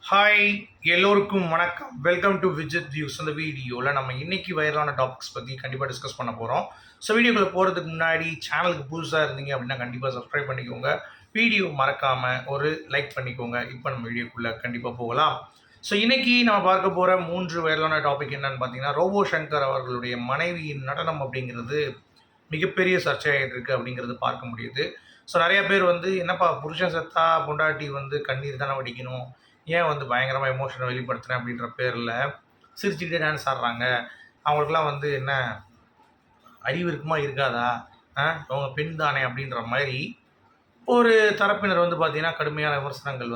Hi, எல்லோருக்கும் வணக்கம். Welcome to Vijith views. அந்த வீடியோவில் நம்ம இன்னைக்கு வைரலான டாபிக்ஸ் பற்றி கண்டிப்பாக டிஸ்கஸ் பண்ண போகிறோம். ஸோ வீடியோக்குள்ளே போகிறதுக்கு முன்னாடி சேனலுக்கு புதுசாக இருந்தீங்க அப்படின்னா கண்டிப்பாக சப்ஸ்கிரைப் பண்ணிக்கோங்க. வீடியோ மறக்காமல் ஒரு லைக் பண்ணிக்கோங்க. இப்போ நம்ம வீடியோக்குள்ளே கண்டிப்பாக போகலாம். ஸோ இன்றைக்கி நம்ம பார்க்க போகிற 3 வைரலான டாபிக் என்னென்னு பார்த்தீங்கன்னா, ரோபோ சங்கர் அவர்களுடைய மனைவியின் நடனம் அப்படிங்கிறது மிகப்பெரிய சர்ச்சையாகிட்டு இருக்குது அப்படிங்கிறது பார்க்க முடியுது. ஸோ நிறைய பேர் என்னப்பா புருஷன் செத்தா பொண்டாட்டி கண்ணீர் தானே வடிக்கணும், ஏன் பயங்கரமாக எமோஷனை வெளிப்படுத்துகிறேன் அப்படின்ற பேரில் சிரிச்சுக்கிட்டே டான்ஸ் ஆடுறாங்க. அவங்களுக்குலாம் என்ன அறிவு இருக்குமா இருக்காதா, அவங்க பெண் தானே அப்படின்ற மாதிரி ஒரு தரப்பினர் பார்த்திங்கன்னா கடுமையான விமர்சனங்கள்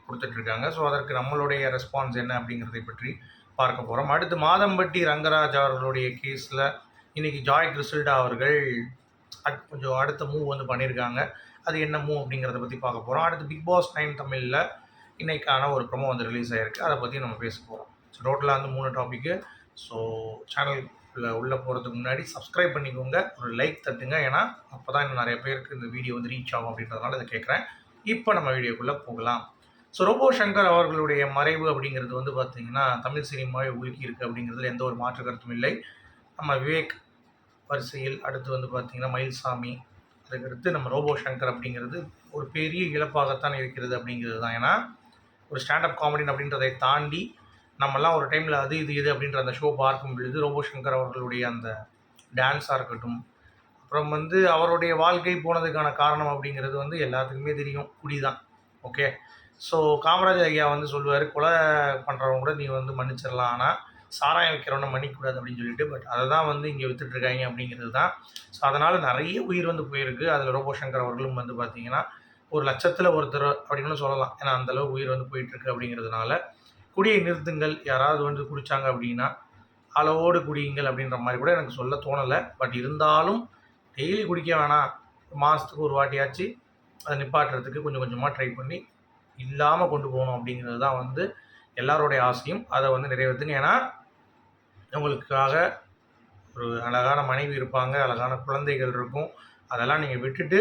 கொடுத்துட்ருக்காங்க. ஸோ அதற்கு நம்மளுடைய ரெஸ்பான்ஸ் என்ன அப்படிங்கிறதை பற்றி பார்க்க போகிறோம். அடுத்து மாதம்பட்டி ரங்கராஜ் அவர்களுடைய கேஸில் இன்றைக்கி ஜாய் கிறிஸ்டல்டா அவர்கள் கொஞ்சம் அடுத்த மூவ் பண்ணியிருக்காங்க. அது என்ன மூவ் அப்படிங்கிறத பற்றி பார்க்க போகிறோம். அடுத்து பிக் பாஸ் 9 தமிழில் இன்றைக்கான ஒரு ப்ரொமோ ரிலீஸ் ஆகிருக்கு. அதை பற்றி நம்ம பேச போகிறோம். ஸோ டோட்டலாக 3 டாப்பிக்கு. ஸோ சேனலுக்குள்ளே உள்ளே போகிறதுக்கு முன்னாடி சப்ஸ்கிரைப் பண்ணிக்கோங்க, ஒரு லைக் தட்டுங்க. ஏன்னா அப்போ தான் இன்னும் நிறைய பேருக்கு இந்த வீடியோ ரீச் ஆகும் அப்படின்றதுனால இதை கேட்குறேன். இப்போ நம்ம வீடியோக்குள்ளே போகலாம். ஸோ ரோபோ சங்கர் அவர்களுடைய மறைவு அப்படிங்கிறது பார்த்திங்கன்னா தமிழ் சினிமாவை உலுக்கி இருக்குது அப்படிங்கிறதுல எந்த ஒரு மாற்று கருத்தும் இல்லை. நம்ம விவேக் வரிசையில் அடுத்து பார்த்திங்கன்னா மயில்சாமி, அதுக்கடுத்து நம்ம ரோபோ சங்கர் அப்படிங்கிறது ஒரு பெரிய இழப்பாகத்தான் இருக்கிறது அப்படிங்கிறது தான். ஏன்னா ஒரு ஸ்டாண்டப் காமெடின் அப்படின்றதை தாண்டி நம்மலாம் ஒரு டைமில் அது இது அப்படின்ற அந்த ஷோ பார்க்கும் பொழுது ரோபோ சங்கர் அவர்களுடைய அந்த டான்ஸாக இருக்கட்டும், அப்புறம் அவருடைய வாழ்க்கை போனதுக்கான காரணம் அப்படிங்கிறது எல்லாத்துக்குமே தெரியும், குடி தான். ஓகே, ஸோ காமராஜர் ஐயா சொல்லுவார், கொலை பண்ணுறவங்க கூட நீ மன்னிச்சிடலாம், ஆனால் சாராயம் வைக்கிறவனை மன்னிக்கக்கூடாது அப்படின்னு சொல்லிட்டு. பட் அதை தான் இங்கே வித்துட்ருக்காங்க அப்படிங்கிறது தான். ஸோ அதனால் நிறைய உயிர் போயிருக்கு. அதில் ரோபோ சங்கர் அவர்களும் பார்த்திங்கன்னா ஒரு லட்சத்தில் ஒருத்தர் அப்படின்னு சொல்லலாம். ஏன்னா அந்தளவு உயிர் போயிட்டுருக்கு அப்படிங்கிறதுனால குடியை நிறுத்துங்கள், யாராவது குடித்தாங்க அப்படின்னா அளவோடு குடியுங்கள் அப்படின்ற மாதிரி கூட எனக்கு சொல்ல தோணலை. பட் இருந்தாலும் டெய்லி குடிக்க வேணாம், மாதத்துக்கு ஒரு வாட்டியாச்சு அதை நிப்பாட்டுறதுக்கு கொஞ்சம் கொஞ்சமாக ட்ரை பண்ணி இல்லாமல் கொண்டு போகணும் அப்படிங்கிறது தான் எல்லாருடைய ஆசையும். அதை நிறைவேற்றுங்க. ஏன்னா உங்களுக்காக ஒரு அழகான மனைவி இருப்பாங்க, அழகான குழந்தைகள் இருக்கும். அதெல்லாம் நீங்கள் விட்டுட்டு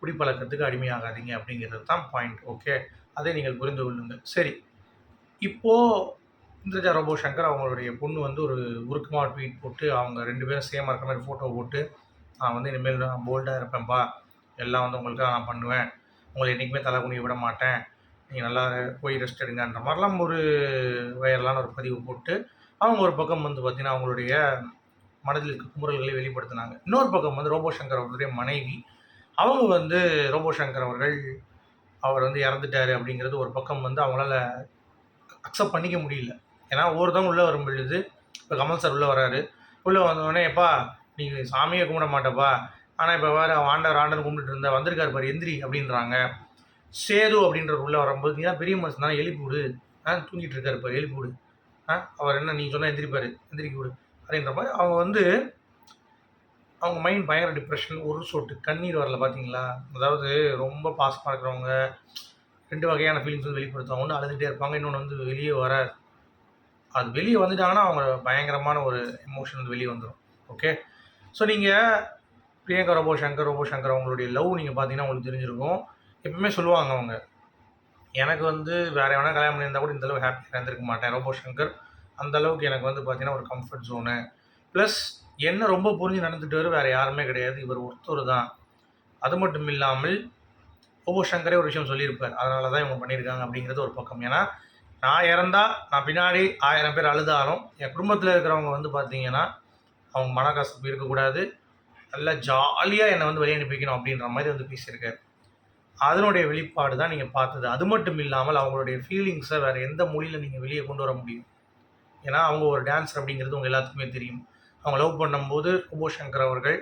குடிப்பழக்கத்துக்கு அடிமையாகாதீங்க அப்படிங்கிறது தான் பாயிண்ட். ஓகே, அதை நீங்கள் புரிந்து கொள்ளுங்கள். சரி, இப்போது இந்திரஜா ரோபோ சங்கர் அவங்களுடைய பொண்ணு ஒரு உருக்கமாக ட்வீட் போட்டு அவங்க 2 பேரும் சேமாக இருக்கிற மாதிரி ஃபோட்டோ போட்டு, நான் இனிமேல் நான் போல்டாக இருப்பேன்ப்பா, எல்லாம் உங்களுக்காக நான் பண்ணுவேன், உங்களை என்றைக்குமே தலை குனிய விட மாட்டேன், நீங்கள் நல்லா போய் ரெஸ்ட் எடுங்கன்ற மாதிரிலாம் ஒரு வைரலான ஒரு பதிவு போட்டு அவங்க ஒரு பக்கம் பார்த்திங்கன்னா அவங்களுடைய மனதில் இருக்க குமுறல்களை வெளிப்படுத்தினாங்க. இன்னொரு பக்கம் ரோபோ சங்கர் அவர்களுடைய மனைவி அவங்க ரோபோ சங்கர் அவர்கள் அவர் இறந்துட்டார் அப்படிங்கிறது ஒரு பக்கம் அவங்களால அக்செப்ட் பண்ணிக்க முடியல. ஏன்னா ஒவ்வொருத்தவங்க உள்ளே வரும் பொழுது, இப்போ கமல் சார் உள்ளே வராரு, உள்ளே வந்தோடனே எப்பா நீங்கள் சாமியை கும்பிட மாட்டப்பா, ஆனால் இப்போ வேறு ஆண்டவர் ஆண்டர் கும்பிட்டு இருந்தால் வந்திருக்காரு பாரு எந்திரி அப்படின்றாங்க. சேது அப்படின்றது உள்ளே வரும்போது ஏன் பெரிய மனுஷன் தானே, எழுப்பி விடு, தூங்கிட்டு இருக்காரு பாரு, எழுப்பி விடு, அவர் என்ன நீங்கள் சொன்னால் எந்திரிப்பார், எந்திரிக்க விடு அப்படின்ற மாதிரி அவங்க மைண்ட் பயங்கர டிப்ரெஷன். ஒரு சொட்டு கண்ணீர் வரல பார்த்தீங்களா? அதாவது ரொம்ப பாசமாக இருக்கிறவங்க 2 வகையான ஃபீலிங்ஸ் வெளிப்படுத்துவாங்க. ஒன்று அழுதுகிட்டே இருப்பாங்க, இன்னொன்று வெளியே வராது. அது வெளியே வந்துட்டாங்கன்னா அவங்க பயங்கரமான ஒரு எமோஷன் வெளியே வந்துடும். ஓகே, ஸோ நீங்கள் பிரியங்கா ரோபோ சங்கர் அவங்களுடைய லவ் நீங்கள் பார்த்தீங்கன்னா உங்களுக்கு தெரிஞ்சிருக்கும். எப்பவுமே சொல்லுவாங்க அவங்க, எனக்கு வேறு எவனா கல்யாணம் பண்ணியிருந்தால் கூட இந்தளவு ஹாப்பியாக இருந்திருக்க மாட்டேன். ரோபோ சங்கர் அந்தளவுக்கு எனக்கு பார்த்தீங்கன்னா ஒரு கம்ஃபர்ட் ஜோனு, ப்ளஸ் என்ன ரொம்ப புரிஞ்சு நடந்துட்டு வேறு யாருமே கிடையாது, இவர் ஒருத்தர் தான். அது மட்டும் இல்லாமல் ரோபோ சங்கரே ஒரு விஷயம் சொல்லியிருப்பார், அதனால தான் இவங்க பண்ணியிருக்காங்க அப்படிங்கிறது ஒரு பக்கம். ஏன்னா நான் இறந்தால் நான் பின்னாடி 1000 பேர் அழுதாலும் என் குடும்பத்தில் இருக்கிறவங்க பார்த்தீங்கன்னா அவங்க மனக்கசப்பு இருக்கக்கூடாது, நல்லா ஜாலியாக என்னை வெளியே அனுப்பிக்கணும் அப்படின்ற மாதிரி பேசியிருக்காரு. அதனுடைய வெளிப்பாடு தான் நீங்கள் பார்த்தது. அது மட்டும் இல்லாமல் அவங்களுடைய ஃபீலிங்ஸை வேறு எந்த மொழியில் நீங்கள் வெளியே கொண்டு வர முடியும்? ஏன்னா அவங்க ஒரு டான்ஸர் அப்படிங்கிறது உங்கள் எல்லாத்துக்குமே தெரியும். அவங்க லவ் பண்ணும்போது ரோபோ சங்கர் அவர்கள்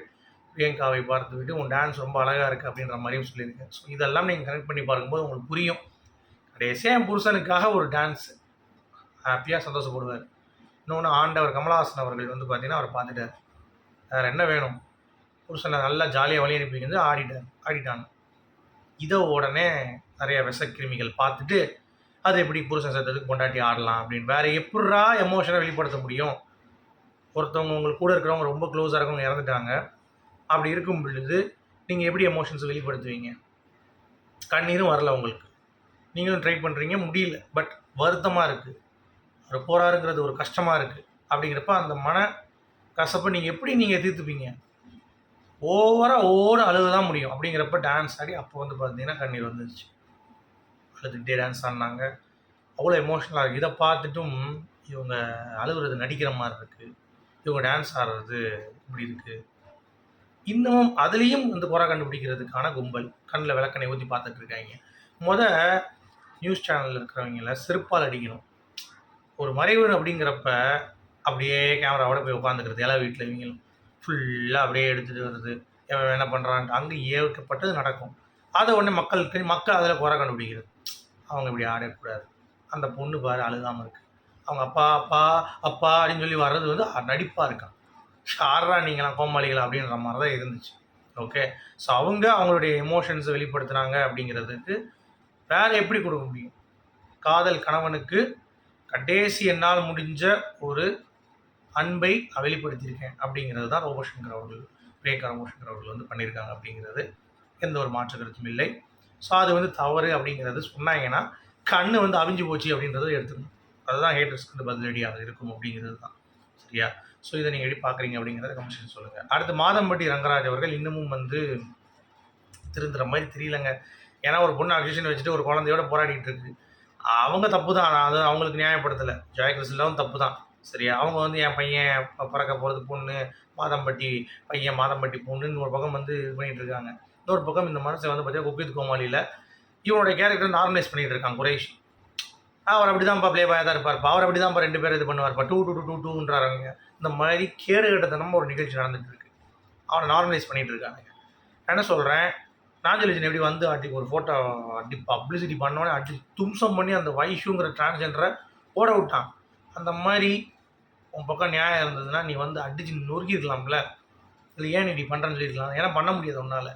பிரியங்காவை பார்த்துவிட்டு உன் டான்ஸ் ரொம்ப அழகாக இருக்குது அப்படின்ற மாதிரியும் சொல்லியிருக்கேன். ஸோ இதெல்லாம் நீங்கள் கனெக்ட் பண்ணி பார்க்கும்போது உங்களுக்கு புரியும். கடைசியாக என் புருஷனுக்காக ஒரு டான்ஸ் ஹாப்பியாக சந்தோஷப்படுவார். இன்னொன்று ஆண்டவர் கமலஹாசன் அவர்கள் பார்த்தீங்கன்னா அவர் பார்த்துட்டார், வேறு என்ன வேணும், புருஷனை நல்லா ஜாலியாக வழி அனுப்பிக்கிறது ஆடிட்டாங்க. இதை உடனே நிறைய விஷக்கிருமிகள் பார்த்துட்டு அது எப்படி புருஷன் சத்தத்துக்கு கொண்டாட்டி ஆடலாம் அப்படின்னு வேறு எப்படா எமோஷனை வெளிப்படுத்த முடியும்? ஒருத்தவங்க உங்களுக்கு கூட இருக்கிறவங்க ரொம்ப க்ளோஸாக இருக்கவங்க இறந்துட்டாங்க, அப்படி இருக்கும் பொழுது நீங்கள் எப்படி எமோஷன்ஸை வெளிப்படுத்துவீங்க? கண்ணீரும் வரல உங்களுக்கு, நீங்களும் ட்ரை பண்ணுறீங்க, முடியல. பட் வருத்தமாக இருக்குது. அவர் போகிறாருங்கிறது ஒரு கஷ்டமாக இருக்குது. அப்படிங்கிறப்ப அந்த மன கசப்பை நீங்கள் தீர்த்துப்பீங்க? ஓவர அழுக தான் முடியும். அப்படிங்கிறப்ப டான்ஸ் ஆடி அப்போ வந்து பார்த்தீங்கன்னா கண்ணீர் வந்துருச்சு. அழுதுகிட்டே டான்ஸ் ஆடினாங்க. அவ்வளோ எமோஷ்னலாக இருக்குது. இதை பார்த்துட்டும் இவங்க அழுகுறது நடிக்கிற மாதிரி இருக்குது, இவங்க டான்ஸ் ஆடுறது இப்படி இருக்குது. இன்னமும் அதுலேயும் வந்து குறை கண்டுபிடிக்கிறதுக்கான கும்பல் கண்ணில் விளக்கணை ஊற்றி பார்த்துட்டு இருக்காங்க. நியூஸ் சேனலில் இருக்கிறவங்கள செருப்பால் அடிக்கணும். ஒரு மறைவு அப்படிங்கிறப்ப அப்படியே கேமராவோட போய் உட்காந்துக்கிறது. எல்லா வீட்டில் இவங்களும் ஃபுல்லாக அப்படியே எடுத்துகிட்டு வருது. என்ன பண்ணுறான்ட்டு அங்கே ஏற்கப்பட்டது நடக்கும். அதை உடனே மக்கள் அதில் குறை கண்டுபிடிக்கிறது. அவங்க இப்படி ஆடக்கூடாது, அந்த பொண்ணு பாரு அழுகாமல் இருக்குது, அவங்க அப்பா அப்பா அப்பா அப்படின்னு சொல்லி வர்றது வந்து நடிப்பாக இருக்கான். ஷாரா நீங்களாம் கோமாளிகளா அப்படின்ற மாதிரி தான் இருந்துச்சு. ஓகே, ஸோ அவங்களுடைய எமோஷன்ஸை வெளிப்படுத்துனாங்க. அப்படிங்கிறதுக்கு வேறு எப்படி கொடுக்க முடியும்? காதல் கணவனுக்கு கடைசி என்னால் முடிஞ்ச ஒரு அன்பை வெளிப்படுத்தியிருக்கேன் அப்படிங்கிறது தான் ரோபோசங்கர் அவர்கள், பிரியங்கா ரோபோசங்கர் அவர்கள் வந்து பண்ணியிருக்காங்க. அப்படிங்கிறது எந்த ஒரு மாற்று கருத்தும் இல்லை. ஸோ அது வந்து தவறு அப்படிங்கிறது சொன்னாங்கன்னா கண்ணு வந்து அவிஞ்சு போச்சு அப்படின்றத எடுத்துக்கணும். அதுதான் ஹேட்டர்ஸ்க்கு வந்து பதிலடியாக இருக்கும் அப்படிங்கிறது தான். சரியா? ஸோ இதை நீங்கள் எப்படி பார்க்குறீங்க அப்படிங்கிறத கமெண்ட்ஸ் சொல்லுங்கள். அடுத்து மாதம்பட்டி ரங்கராஜ் அவர்கள் இன்னமும் வந்து திருந்துற மாதிரி தெரியலங்க. ஏன்னா ஒரு பொண்ணு அக்யூஷன் வச்சுட்டு ஒரு குழந்தையோட போராடிட்டு இருக்கு. அவங்க தப்பு தான், அது அவங்களுக்கு நியாயப்படுத்தலை. ஜாய் கிருஷ்ணாவும் தப்பு தான். சரியா? அவங்க வந்து என் பையன் பிறக்க போகிறது பொண்ணு, மாதம்பட்டி பையன் மாதம்பட்டி பொண்ணுன்னு ஒரு பக்கம் வந்து இது பண்ணிகிட்டு இருக்காங்க. இன்னொரு பக்கம் இந்த மனுஷன் வந்து பார்த்தீங்கன்னா குக்வித் கோமாளியில் இவனுடைய கேரக்டர் நார்மலைஸ் பண்ணிகிட்டு இருக்கான் குரேஷ். அவர் அப்படி தான்ப்பா ப்ளே பாயாக தான் இருப்பார்ப்பா, அவர் அப்படி தான்ப்பா 2 பேர் இது பண்ணுவார்ப்பா, 2 இந்த மாதிரி கேடு கட்டத்தனமாக ஒரு நிகழ்ச்சி நடந்துகிட்டு இருக்கு. அவனை நார்மலைஸ் பண்ணிகிட்டு இருக்காங்க. என்ன சொல்கிறேன், நாஞ்சலிஜன் எப்படி வந்து ஒரு ஃபோட்டோ பப்ளிசிட்டி பண்ணோன்னே தும்சம் பண்ணி அந்த வைஷுங்கிற டிரான்ஸ்ஜெண்டரை ஓட விட்டான். அந்த மாதிரி உன் பக்கம் நியாயம் இருந்ததுன்னா நீ வந்து அடிச்சு நொறுக்கிருக்கலாம்ல. இல்லை ஏன் நீ இப்படி பண்ணுறேன்னு சொல்லியிருக்கலாம். ஏன்னா பண்ண முடியாது உன்னால்.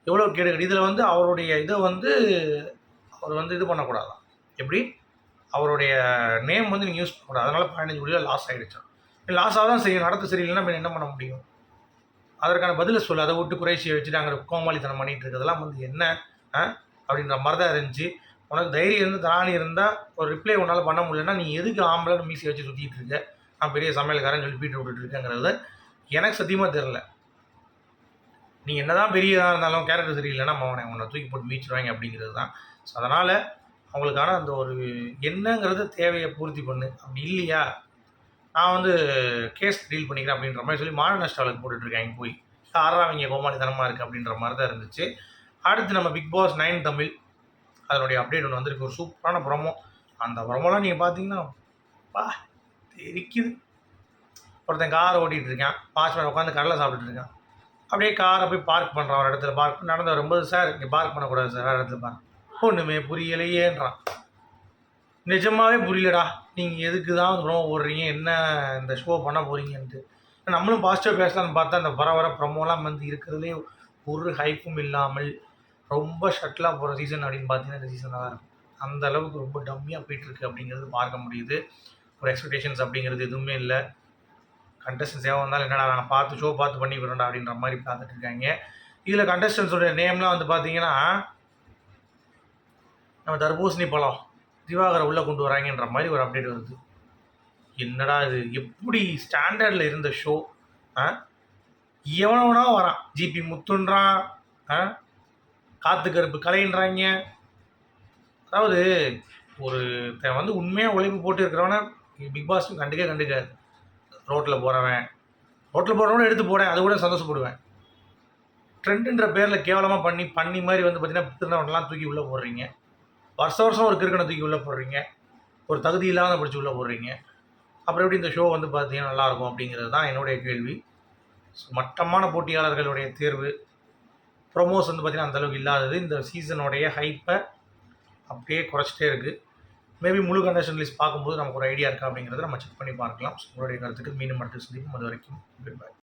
எவ்வளோ கேடு. இதில் வந்து அவருடைய இதை வந்து அவர் வந்து இது பண்ணக்கூடாதான். எப்படி அவருடைய நேம் வந்து நீங்கள் யூஸ் பண்ணக்கூடாது. அதனால் 15 கோடியில் லாஸ் ஆகிடுச்சான். லாஸாக தான் செய்யும். நடத்த சரியில்லைன்னா நம்ம என்ன பண்ண முடியும்? அதற்கான பதிலை சொல்லு. அதை விட்டு குறைச்சியை வச்சுட்டு அங்கே கோமாளித்தனம் பண்ணிகிட்டு இருக்கிறதெல்லாம் வந்து என்ன அப்படின்ற மாதிரி தான் இருந்துச்சு. உனக்கு தைரியம் இருந்து திராணி இருந்தால் ஒரு ரிப்ளை உன்னால் பண்ண முடியலன்னா நீ எதுக்கு ஆம்பளை மீசி வச்சு சுற்றிட்டு இருக்க, நான் பெரிய சமையல்காரன் சொல்லி பீட்டு விட்டுட்டு இருக்கேங்கிறது எனக்கு சத்தியமாக தெரில. நீங்கள் என்ன தான் பெரியதாக இருந்தாலும் கேரக்டர் சரியில்லைன்னா உன்னை தூக்கி போட்டு மீச்சிடுவாங்க அப்படிங்கிறது தான். ஸோ அதனால் அவங்களுக்கான அந்த ஒரு என்னங்கிறது தேவையை பூர்த்தி பண்ணு. அப்படி இல்லையா நான் வந்து கேஸ் டீல் பண்ணிக்கிறேன் அப்படின்ற மாதிரி சொல்லி மான நஷ்ட வழக்கு போட்டுட்ருக்காங்க. போய் ஆறாவங்க கோமாளித்தனமாக இருக்குது அப்படின்ற மாதிரி தான் இருந்துச்சு. அடுத்து நம்ம பிக் பாஸ் 9 தமிழ் அதனுடைய அப்டேட் ஒன்று வந்திருக்கு. ஒரு சூப்பரான ப்ரோமோ. அந்த ப்ரோமோலாம் நீங்கள் பார்த்தீங்கன்னா தெரிக்குது. ஒருத்தன் காரை ஓட்டிகிட்டு இருக்கான், வாட்ச்மேன் உட்காந்து கடலை சாப்பிட்டுட்டு இருக்கான். அப்படியே காரை போய் பார்க் பண்ணுறான். ஒரு இடத்துல பார்க் நடந்து வரும்போது, சார் இங்கே பார்க் பண்ணக்கூடாது சார், வேறு இடத்துல பார்க். ஒன்றுமே புரியலையேன்றான். நிஜமாகவே புரியலடா, நீங்கள் எதுக்கு தான் ப்ரோமோ ஓடுறீங்க, என்ன இந்த ஷோ பண்ண போகிறீங்கன்ட்டு. நம்மளும் பாசிட்டிவ் பேசலான்னு பார்த்தா அந்த வர ப்ரோமோலாம் வந்து இருக்கிறதுலே ஒரு ஹைப்பும் இல்லாமல் ரொம்ப ஷட்டிலாக போகிற சீசன் அப்படின்னு பார்த்தீங்கன்னா இந்த சீசனாக தான் இருக்கும். அந்த அளவுக்கு ரொம்ப டம்மியாக போயிட்டுருக்கு அப்படிங்கிறது பார்க்க முடியுது. ஒரு எக்ஸ்பெக்டேஷன்ஸ் அப்படிங்கிறது எதுவுமே இல்லை. கண்டஸ்டன்ஸ் ஏன் வந்தாலும் என்னடா நான் பார்த்து ஷோ பார்த்து பண்ணி விடுறேன்டா அப்படின்ற மாதிரி பார்த்துட்டு இருக்காங்க. இதில் கண்டஸ்டன்ஸோட நேம்லாம் வந்து பார்த்தீங்கன்னா நம்ம தர்பூசணி பழம் திவாகரை உள்ளே கொண்டு வராங்கன்ற மாதிரி ஒரு அப்டேட் வருது. என்னடா இது, எப்படி ஸ்டாண்டர்டில் இருந்த ஷோ எவனவனா வரான். ஜிபி முத்துன்றான், காத்து கருப்பு கலைன்றாங்க. அதாவது ஒரு வந்து உண்மையாக உழைப்பு போட்டு இருக்கிறவன பிக் பாஸ் கண்டுக்காது. ரோட்டில் போகிறவன எடுத்து போடேன், அது கூட சந்தோஷப்படுவேன். ட்ரெண்டுன்ற பேரில் கேவலமாக பண்ணி மாதிரி வந்து பார்த்தீங்கன்னா திருநவனெலாம் தூக்கி உள்ளே போடுறீங்க. வருஷம் ஒரு கிறுக்கனை தூக்கி உள்ளே போடுறீங்க, ஒரு தகுதி இல்லாத படித்து உள்ளே போடுறீங்க. அப்புறம் எப்படி இந்த ஷோ வந்து பார்த்தீங்கன்னா நல்லாயிருக்கும் அப்படிங்கிறது தான் என்னுடைய கேள்வி. மட்டமான போட்டியாளர்களுடைய தேர்வு, ப்ரொமோஸ் வந்து பார்த்திங்கன்னா அந்தளவுக்கு இல்லாதது இந்த சீசனுடைய ஹைப்பை அப்படியே குறைச்சிட்டே இருக்குது. மேபி முழு கண்டஸ்டன் லிஸ்ட் பார்க்கும்போது நமக்கு ஒரு ஐடியா இருக்கா அப்படிங்கிறத நம்ம செக் பண்ணி பார்க்கலாம். உங்களுடைய கருத்துக்கு மீண்டும் அடுத்து சந்திப்போம். அது வரைக்கும் குட் பை.